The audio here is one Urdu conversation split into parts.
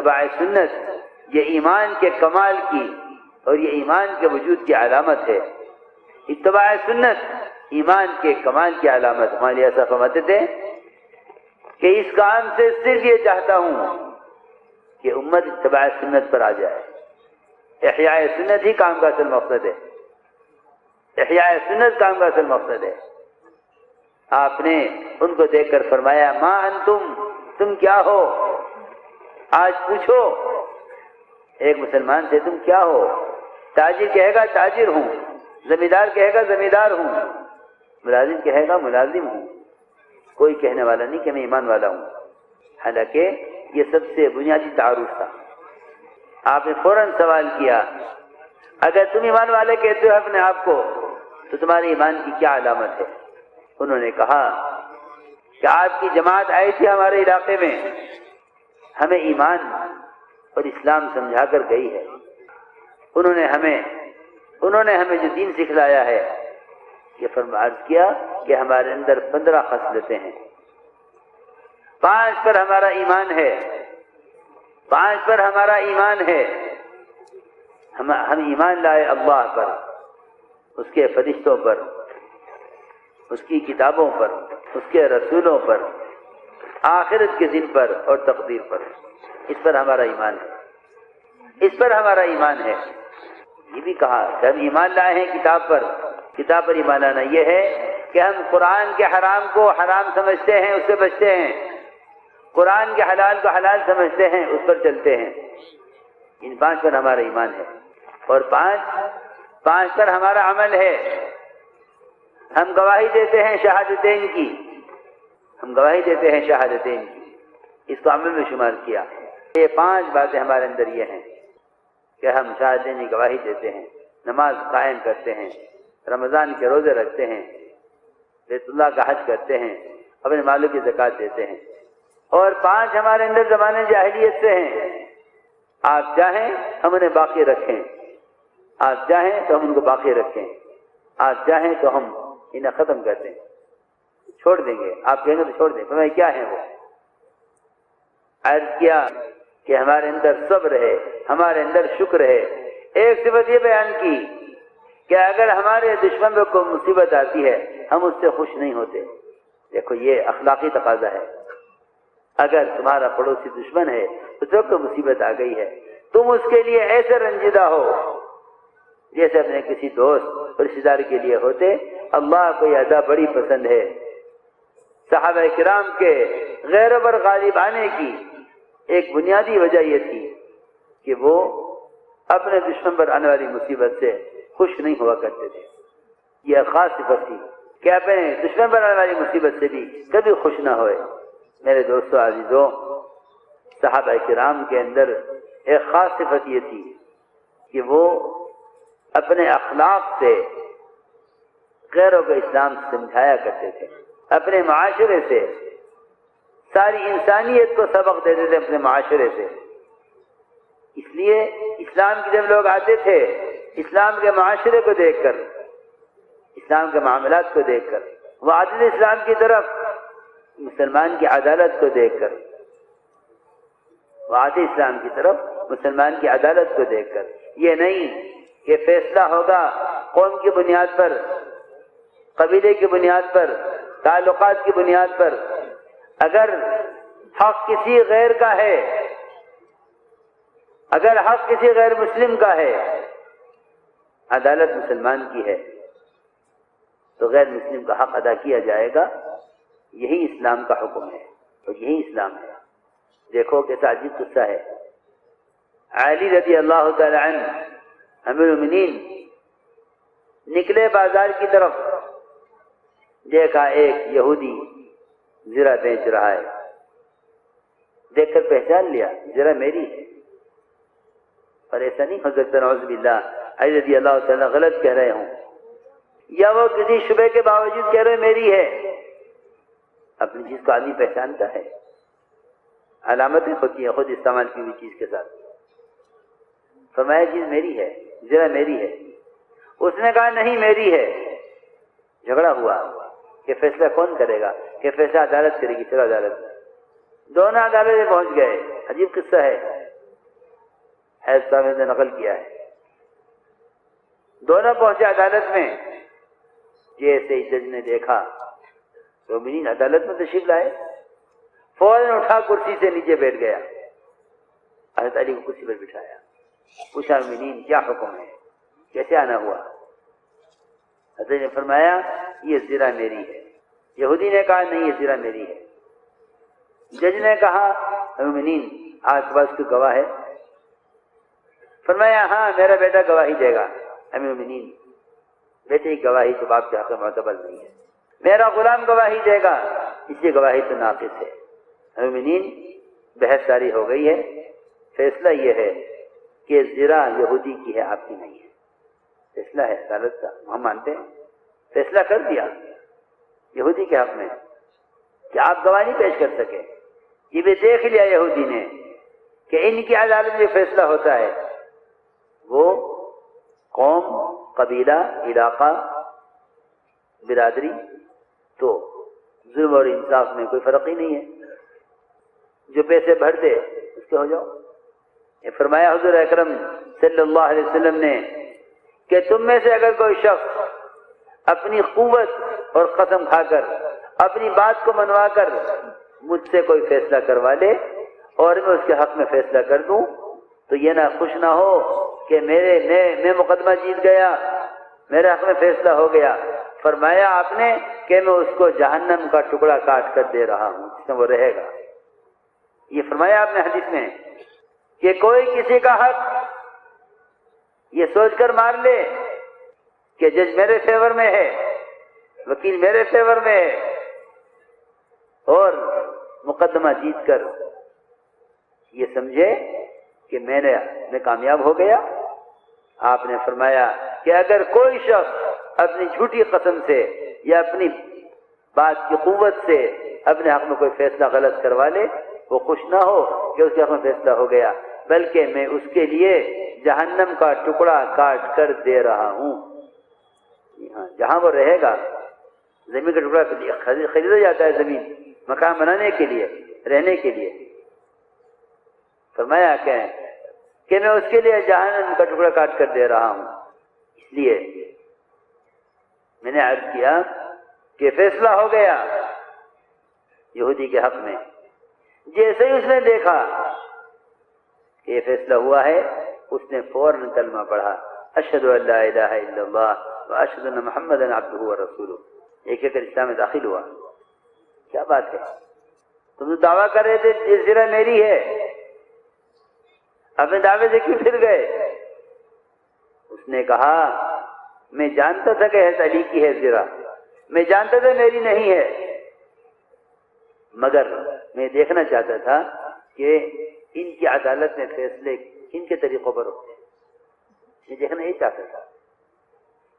اتباع سنت یہ ایمان کے کمال کی اور یہ ایمان کے وجود کی علامت ہے۔ اتباع سنت ایمان کے کمال کی علامت۔ ہمارے ایسا فرماتے تھے کہ اس کام سے صرف یہ چاہتا ہوں کہ امت اتباع سنت پر آ جائے۔ احیاء سنت ہی کام کا اصل مقصد ہے، احیاء سنت کام کا اصل مقصد ہے۔ آپ نے ان کو دیکھ کر فرمایا ما انتم، تم کیا ہو؟ آج پوچھو ایک مسلمان سے تم کیا ہو؟ تاجر کہے گا تاجر ہوں، زمیندار کہے گا زمیندار ہوں، ملازم کہے گا ملازم ہوں، کوئی کہنے والا نہیں کہ میں ایمان والا ہوں۔ حالانکہ یہ سب سے بنیادی تعارف تھا۔ آپ نے فوراً سوال کیا اگر تم ایمان والے کہتے ہو اپنے آپ کو تو تمہارے ایمان کی کیا علامت ہے؟ انہوں نے کہا کہ آپ کی جماعت آئی تھی ہمارے علاقے میں، ہمیں ایمان اور اسلام سمجھا کر گئی ہے۔ انہوں نے ہمیں جو دین سکھلایا ہے، یہ عرض کیا کہ ہمارے اندر 15 خصلتیں ہیں، 5 پر ہمارا ایمان ہے، 5 پر ہمارا ایمان ہے۔ ہم ایمان لائے اللہ پر، اس کے فرشتوں پر، اس کی کتابوں پر، اس کے رسولوں پر، آخرت کے دن پر اور تقدیر پر۔ اس پر ہمارا ایمان ہے، اس پر ہمارا ایمان ہے۔ یہ بھی کہا کہ ہم ایمان لائے ہیں کتاب پر۔ کتاب پر ایمان لانا یہ ہے کہ ہم قرآن کے حرام کو حرام سمجھتے ہیں، اس سے بچتے ہیں، قرآن کے حلال کو حلال سمجھتے ہیں، اس پر چلتے ہیں۔ ان 5 پر ہمارا ایمان ہے، اور 5 پر ہمارا عمل ہے۔ ہم گواہی دیتے ہیں شہادتین کی، ہم گواہی دیتے ہیں شہادتین کی، اس کو عمل میں شمار کیا۔ یہ 5 باتیں ہمارے اندر یہ ہیں کہ ہم شہادتین کی گواہی دیتے ہیں، نماز قائم کرتے ہیں، رمضان کے روزے رکھتے ہیں، بیت اللہ کا حج کرتے ہیں، اپنے مالوں کی زکوٰۃ دیتے ہیں۔ اور 5 ہمارے اندر زمانے جاہلیت سے ہیں۔ آپ چاہیں ہم انہیں باقی رکھیں، آپ چاہیں تو ہم ان کو باقی رکھیں، آپ چاہیں تو ہم انہیں ختم کر دیں، چھوڑ دیں گے، آپ کہیں گے تو چھوڑ دیں۔ فرمایا کیا ہیں وہ؟ عرض کیا کہ ہمارے اندر صبر ہے، ہمارے اندر شکر ہے۔ ایک صفت یہ بیان کی کہ اگر ہمارے دشمن پر کوئی مصیبت آتی ہے ہم اس سے خوش نہیں ہوتے۔ دیکھو یہ اخلاقی تقاضا ہے۔ اگر تمہارا پڑوسی دشمن ہے تو جب کوئی مصیبت آ گئی ہے تم اس کے لیے ایسے رنجیدہ ہو جیسے اپنے کسی دوست رشتہ دار کے لیے ہوتے۔ اللہ کو یہ ادا بڑی پسند ہے۔ صحابہ کرام کے غیروں پر غالب آنے کی ایک بنیادی وجہ یہ تھی کہ وہ اپنے دشمن پر آنے والی مصیبت سے خوش نہیں ہوا کرتے تھے۔ یہ خاص صفت تھی کہ اپنے دشمن پر آنے والی مصیبت سے بھی کبھی خوش نہ ہوئے۔ میرے دوستو عزیزو، صحابہ کرام کے اندر ایک خاص صفت یہ تھی کہ وہ اپنے اخلاق سے غیروں کو اسلام سمجھایا کرتے تھے، اپنے معاشرے سے ساری انسانیت کو سبق دیتے تھے اپنے معاشرے سے۔ اس لیے اسلام کی جب لوگ آتے تھے اسلام کے معاشرے کو دیکھ کر، اسلام کے معاملات کو دیکھ کر، وہ عادل اسلام کی طرف مسلمان کی عدالت کو دیکھ کر، وہ عادل اسلام کی طرف مسلمان کی عدالت کو دیکھ کر، یہ نہیں کہ فیصلہ ہوگا قوم کی بنیاد پر، قبیلے کی بنیاد پر، تعلقات کی بنیاد پر۔ اگر حق کسی غیر کا ہے، اگر حق کسی غیر مسلم کا ہے، عدالت مسلمان کی ہے تو غیر مسلم کا حق ادا کیا جائے گا۔ یہی اسلام کا حکم ہے اور یہی اسلام ہے۔ دیکھو کیسا عجیب قصہ ہے۔ علی رضی اللہ تعالی عنہ امیر المومنین نکلے بازار کی طرف، دیکھا ایک یہودی زرہ بیچ رہا ہے، دیکھ کر پہچان لیا زرہ میری ہے۔ اور ایسا نہیں ہو سکتا نعوذ باللہ علی رضی اللہ تعالیٰ غلط کہہ رہے ہوں، یا وہ کسی شبہ کے باوجود کہہ رہے میری ہے۔ اپنی چیز کو آدمی پہچانتا ہے، علامتیں ہوتی ہیں خود استعمال کی ہوئی چیز کے ساتھ۔ فرمایا چیز میری ہے، زرہ میری ہے۔ اس نے کہا نہیں میری ہے۔ جھگڑا ہوا کہ فیصلہ کون کرے گا، کہ فیصلہ عدالت کرے گی، چلو عدالت میں۔ دونوں عدالت میں پہنچ گئے۔ عجیب قصہ ہے، حیض صاحب نے نقل کیا ہے. دونوں پہنچے عدالت میں. جیسے ہی جج نے دیکھا تو مومنین عدالت میں تشریف لائے، فوراً اٹھا کرسی سے نیچے بیٹھ گیا. حضرت علی کو کرسی پر بٹھایا، پوچھا مومنین کیا حکم ہے، کیسے آنا ہوا؟ حضرت نے فرمایا یہ زرہ میری ہے. یہودی نے کہا نہیں یہ زرہ میری ہے. جج نے کہا مومنین آپ کے پاس کوئی گواہ ہے؟ فرمایا ہاں میرا بیٹا گواہی دے گا. مومنین بیٹے کی گواہی تو باپ کے حق میں معتبر نہیں ہے. میرا غلام گواہی دے گا، اس کی گواہی تو ناقص ہے. مومنین بحث جاری ہو گئی ہے. فیصلہ یہ ہے کہ زرہ یہودی کی ہے، آپ کی نہیں ہے. فیصلہ ہے عدالت کا، ہم مانتے ہیں. فیصلہ کر دیا یہودی کے حق میں کہ آپ گواہ نہیں پیش کر سکے. یہ بھی دیکھ لیا یہودی نے کہ ان کی عدالت میں فیصلہ ہوتا ہے. وہ قوم، قبیلہ، علاقہ، برادری، تو ظلم اور انصاف میں کوئی فرق ہی نہیں ہے. جو پیسے بھر دے اس کے ہو جاؤ. یہ فرمایا حضور اکرم صلی اللہ علیہ وسلم نے کہ تم میں سے اگر کوئی شخص اپنی قوت اور قسم کھا کر اپنی بات کو منوا کر مجھ سے کوئی فیصلہ کروا لے اور میں اس کے حق میں فیصلہ کر دوں تو یہ نہ خوش نہ ہو کہ میں مقدمہ جیت گیا، میرے حق میں فیصلہ ہو گیا. فرمایا آپ نے کہ میں اس کو جہنم کا ٹکڑا کاٹ کر دے رہا ہوں جس میں وہ رہے گا. یہ فرمایا آپ نے حدیث میں کہ کوئی کسی کا حق یہ سوچ کر مار لے کہ جج میرے فیور میں ہے، وکیل میرے فیور میں ہے، اور مقدمہ جیت کر یہ سمجھے کہ میں کامیاب ہو گیا. آپ نے فرمایا کہ اگر کوئی شخص اپنی جھوٹی قسم سے یا اپنی بات کی قوت سے اپنے حق میں کوئی فیصلہ غلط کروا لے، وہ خوش نہ ہو کہ اس کے حق میں فیصلہ ہو گیا، بلکہ میں اس کے لیے جہنم کا ٹکڑا کاٹ کر دے رہا ہوں. جہاں وہ رہے گا، زمین کا ٹکڑا خریدا جاتا ہے، زمین مکان بنانے کے لیے، رہنے کے لیے. فرمایا کہ میں اس کے لیے جہنم کا ٹکڑا کاٹ کر دے رہا ہوں. اس لیے میں نے عرض کیا کہ فیصلہ ہو گیا یہودی کے حق میں. جیسے ہی اس نے دیکھا کہ یہ فیصلہ ہوا ہے، اس نے فوراً کلمہ پڑھا، اشہد ان لا الہ الا اللہ واشہد ان محمدا عبدہ ورسولہ. ایک ایک اسلام میں داخل ہوا. کیا بات ہے، تم تو دعویٰ کر رہے تھے یہ زرہ میری ہے، اپنے دعوے سے کیوں پھر گئے؟ اس نے کہا میں جانتا تھا کہ حضرت علی کی ہے زرہ، میں جانتا تھا میری نہیں ہے، مگر میں دیکھنا چاہتا تھا کہ ان کی عدالت میں فیصلے کن کے طریقوں پر ہوتے ہیں. میں دیکھنا یہ چاہتا تھا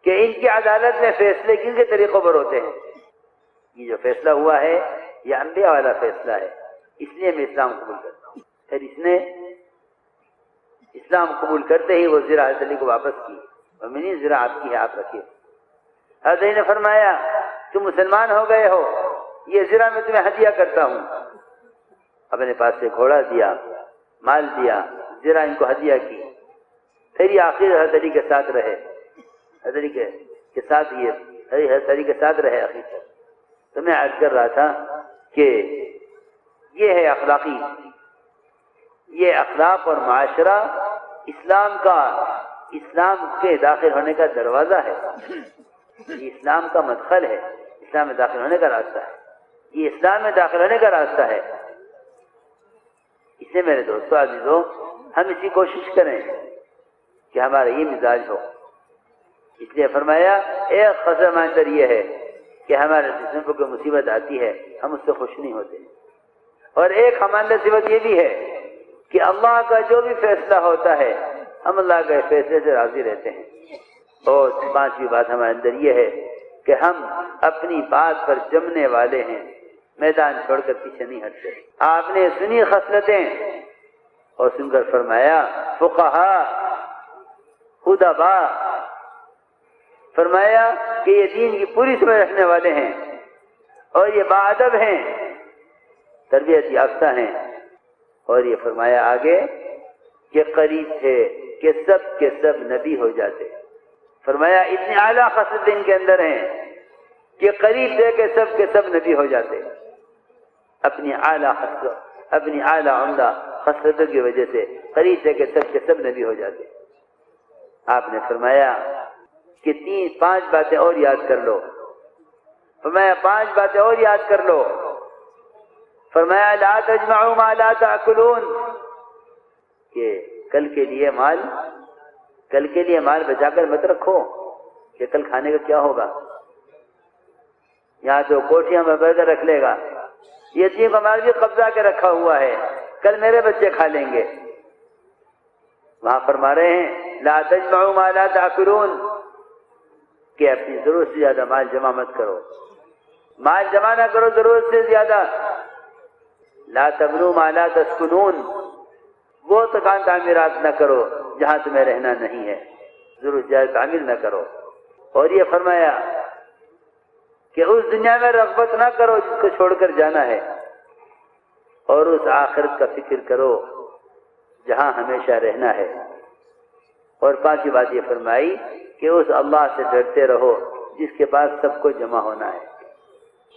کہ ان کی عدالت میں فیصلے کن کے طریقوں پر ہوتے ہیں. یہ جو فیصلہ ہوا ہے یہ انبیاء والا فیصلہ ہے، اس لیے میں اسلام قبول کرتا ہوں. پھر اس نے اسلام قبول کرتے ہی وہ زرہ حضرت علی کو واپس کی. اور منی زرہ آپ کی ہے، آپ رکھیے. حضرت علی نے فرمایا تم مسلمان ہو گئے ہو، یہ زرہ میں تمہیں ہدیہ کرتا ہوں. اپنے پاس سے گھوڑا دیا، مال دیا، زرہ ان کو ہدیہ کی. پھر یہ آخر حضرت علی کے ساتھ رہے، حضرت علی کے ساتھ حضرت علی کے ساتھ رہے آخر تک. تو میں عرض کر رہا تھا کہ یہ ہے اخلاقی، یہ اخلاق اور معاشرہ اسلام کے داخل ہونے کا دروازہ ہے، یہ اسلام کا مدخل ہے، اسلام میں داخل ہونے کا راستہ ہے، یہ اسلام میں داخل ہونے کا راستہ ہے. اس لیے میرے دوستو عزیزو، ہم اسی کوشش کریں کہ ہمارا یہ مزاج ہو. اس لیے فرمایا ایک خطرہ ہمارے اندر یہ ہے کہ ہمارے جسم کو کوئی مصیبت آتی ہے ہم اس سے خوش نہیں ہوتے، اور ایک ہمارے اندر صفت یہ بھی ہے کہ اللہ کا جو بھی فیصلہ ہوتا ہے ہم اللہ کے فیصلے سے راضی رہتے ہیں. اور پانچویں بات ہمارے اندر یہ ہے کہ ہم اپنی بات پر جمنے والے ہیں، میدان چھوڑ کر پیچھے نہیں ہٹتے. آپ نے سنی خصلتیں اور سن کر فرمایا فقہا ادبا، فرمایا کہ یہ دین کی پوری سمجھ رکھنے والے ہیں اور یہ باادب ہیں، تربیت یافتہ ہیں. اور یہ فرمایا آگے کہ قریب تھے کہ سب نبی ہو جاتے. فرمایا اتنی اعلیٰ خصلت ان کے اندر ہیں کہ قریب تھے کہ سب نبی ہو جاتے. اپنی اعلیٰ عمدہ خصلتوں کی وجہ سے قریب تھے کہ سب نبی ہو جاتے. آپ نے فرمایا کہ 5 باتیں اور یاد کر لو. فرمایا 5 باتیں اور یاد کر لو. فرمایا لا تجمعوا ما لا تأکلون، کہ کل کے لیے مال بچا کر مت رکھو کہ کل کھانے کا کیا ہوگا. یہاں تو کوٹھیاں میں برگر رکھ لے گا، یتیم کا مال بھی قبضہ کے رکھا ہوا ہے، کل میرے بچے کھا لیں گے. وہاں فرما رہے ہیں لا تجمعوا ما لا تأکلون، کہ اپنی ضرورت سے زیادہ مال جمع مت کرو. مال جمع نہ کرو ضرورت سے زیادہ. لا تبنوا ما لا تسکنون، وہ تکان تعمیرات نہ کرو جہاں تمہیں رہنا نہیں ہے، ضرورت زیادہ تعمیر نہ کرو. اور یہ فرمایا کہ اس دنیا میں رغبت نہ کرو جس کو چھوڑ کر جانا ہے، اور اس آخرت کا فکر کرو جہاں ہمیشہ رہنا ہے. اور 5ویں بات یہ فرمائی کہ اس اللہ سے ڈرتے رہو جس کے پاس سب کو جمع ہونا ہے.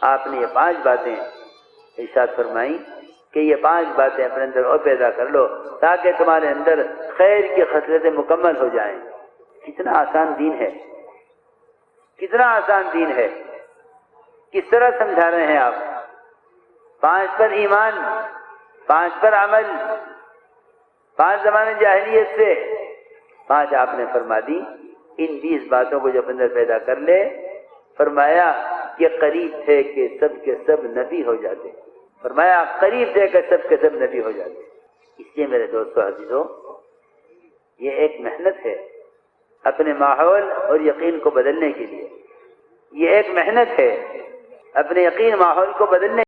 آپ نے یہ 5 باتیں ارشاد فرمائی کہ یہ 5 باتیں اپنے اندر اور پیدا کر لو تاکہ تمہارے اندر خیر کی خصلتیں مکمل ہو جائیں. کتنا آسان دین ہے، کتنا آسان دین ہے. کس طرح سمجھا رہے ہیں آپ؟ 5 پر ایمان، 5 پر عمل، 5 زمانے جاہلیت سے، 5 آپ نے فرما دی. ان 20 باتوں کو جب اندر پیدا کر لے، فرمایا کہ قریب تھے کہ سب نبی ہو جاتے. فرمایا قریب تھے کہ سب نبی ہو جاتے. اس لیے میرے دوستو عزیزو، یہ ایک محنت ہے اپنے ماحول اور یقین کو بدلنے کے لیے. یہ ایک محنت ہے اپنے یقین ماحول کو بدلنے